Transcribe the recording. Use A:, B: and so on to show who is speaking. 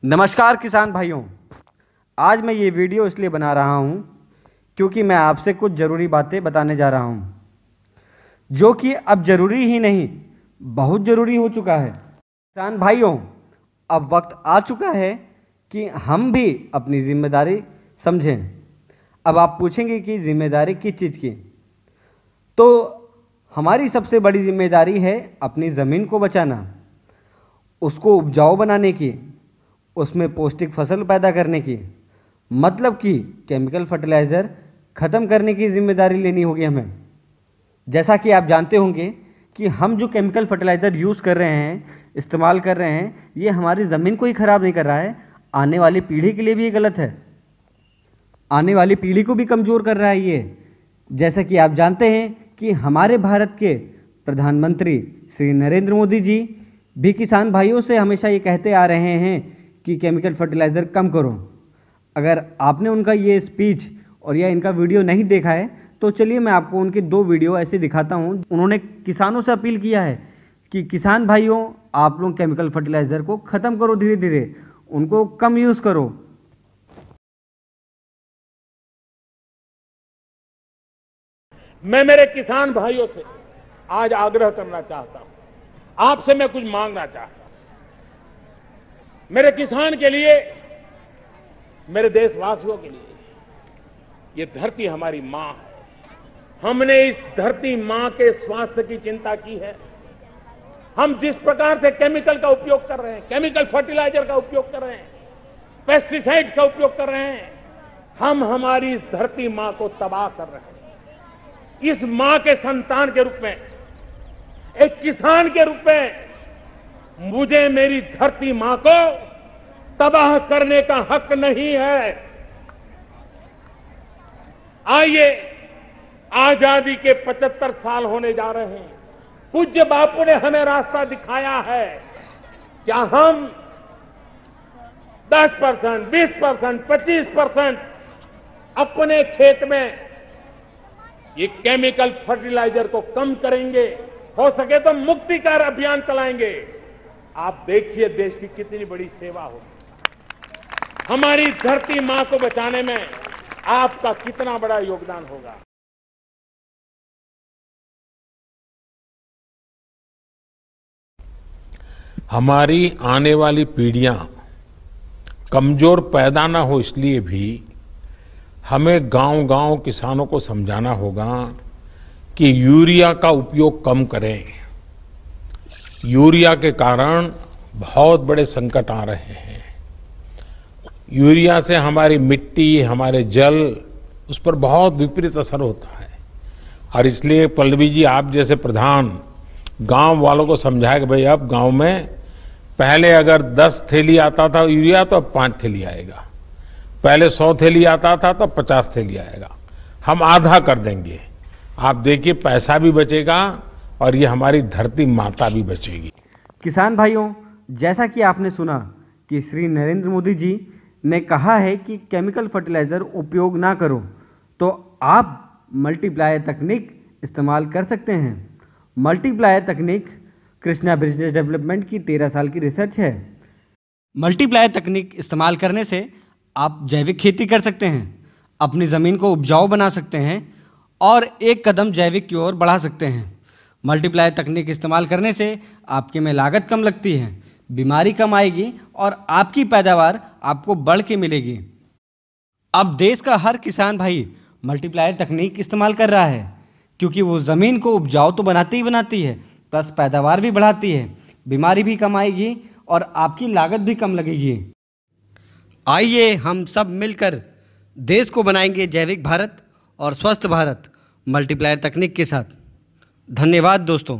A: नमस्कार किसान भाइयों, आज मैं ये वीडियो इसलिए बना रहा हूँ क्योंकि मैं आपसे कुछ ज़रूरी बातें बताने जा रहा हूँ जो कि अब ज़रूरी ही नहीं, बहुत ज़रूरी हो चुका है। किसान भाइयों, अब वक्त आ चुका है कि हम भी अपनी जिम्मेदारी समझें। अब आप पूछेंगे कि जिम्मेदारी किस चीज़ की? तो हमारी सबसे बड़ी जिम्मेदारी है अपनी ज़मीन को बचाना, उसको उपजाऊ बनाने की, उसमें पौष्टिक फसल पैदा करने की, मतलब कि केमिकल फर्टिलाइज़र ख़त्म करने की जिम्मेदारी लेनी होगी हमें। जैसा कि आप जानते होंगे कि हम जो केमिकल फर्टिलाइज़र यूज़ कर रहे हैं, इस्तेमाल कर रहे हैं, ये हमारी ज़मीन को ही ख़राब नहीं कर रहा है, आने वाली पीढ़ी के लिए भी ये गलत है। आने वाली पीढ़ी को भी कमज़ोर कर रहा है ये। जैसा कि आप जानते हैं कि हमारे भारत के प्रधानमंत्री श्री नरेंद्र मोदी जी भी किसान भाइयों से हमेशा ये कहते आ रहे हैं कि केमिकल फर्टिलाइज़र कम करो। अगर आपने उनका ये स्पीच और या इनका वीडियो नहीं देखा है तो चलिए मैं आपको उनके 2 वीडियो ऐसे दिखाता हूँ। उन्होंने किसानों से अपील किया है कि किसान भाइयों, आप लोग केमिकल फर्टिलाइज़र को ख़त्म करो, धीरे धीरे उनको कम यूज़ करो।
B: मैं मेरे किसान भाइयों से आज आग्रह करना चाहता हूं, आपसे मैं कुछ मांगना चाहता हूं। मेरे किसान के लिए, मेरे देशवासियों के लिए, ये धरती हमारी मां है। हमने इस धरती मां के स्वास्थ्य की चिंता की है। हम जिस प्रकार से केमिकल का उपयोग कर रहे हैं, केमिकल फर्टिलाइजर का उपयोग कर रहे हैं, पेस्टिसाइड्स का उपयोग कर रहे हैं, हम हमारी इस धरती मां को तबाह कर रहे हैं। इस मां के संतान के रूप में, एक किसान के रूप में, मुझे मेरी धरती मां को तबाह करने का हक नहीं है। आइए, आजादी के 75 साल होने जा रहे हैं। पूज्य बापू ने हमें रास्ता दिखाया है। क्या हम 10%, 20%, 25% अपने खेत में ये केमिकल फर्टिलाइजर को कम करेंगे? हो सके तो मुक्तिकार अभियान चलाएंगे। आप देखिए देश की कितनी बड़ी सेवा होगी। हमारी धरती मां को बचाने में आपका कितना बड़ा योगदान होगा।
C: हमारी आने वाली पीढ़ियां कमजोर पैदा ना हो, इसलिए भी हमें गांव-गांव किसानों को समझाना होगा कि यूरिया का उपयोग कम करें। यूरिया के कारण बहुत बड़े संकट आ रहे हैं। यूरिया से हमारी मिट्टी, हमारे जल, उस पर बहुत विपरीत असर होता है। और इसलिए पल्लवी जी, आप जैसे प्रधान गांव वालों को समझाए कि भाई अब गांव में पहले अगर 10 थैली आता था यूरिया तो अब 5 थैली आएगा। पहले 100 थैली आता था तो 50 थैली आएगा। हम आधा कर देंगे। आप देखिए, पैसा भी बचेगा और ये हमारी धरती माता भी बचेगी।
A: किसान भाइयों, जैसा कि आपने सुना कि श्री नरेंद्र मोदी जी ने कहा है कि केमिकल फर्टिलाइज़र उपयोग ना करो, तो आप मल्टीप्लायर तकनीक इस्तेमाल कर सकते हैं। मल्टीप्लायर तकनीक कृष्णा बिजनेस डेवलपमेंट की 13 साल की रिसर्च है। मल्टीप्लायर तकनीक इस्तेमाल करने से आप जैविक खेती कर सकते हैं, अपनी ज़मीन को उपजाऊ बना सकते हैं और एक कदम जैविक की ओर बढ़ा सकते हैं। मल्टीप्लायर तकनीक इस्तेमाल करने से आपके में लागत कम लगती है, बीमारी कम आएगी और आपकी पैदावार आपको बढ़ के मिलेगी। अब देश का हर किसान भाई मल्टीप्लायर तकनीक इस्तेमाल कर रहा है क्योंकि वो ज़मीन को उपजाऊ तो बनाती ही बनाती है, प्लस पैदावार भी बढ़ाती है, बीमारी भी कम आएगी और आपकी लागत भी कम लगेगी। आइए हम सब मिलकर देश को बनाएंगे जैविक भारत और स्वस्थ भारत मल्टीप्लायर तकनीक के साथ। धन्यवाद दोस्तों।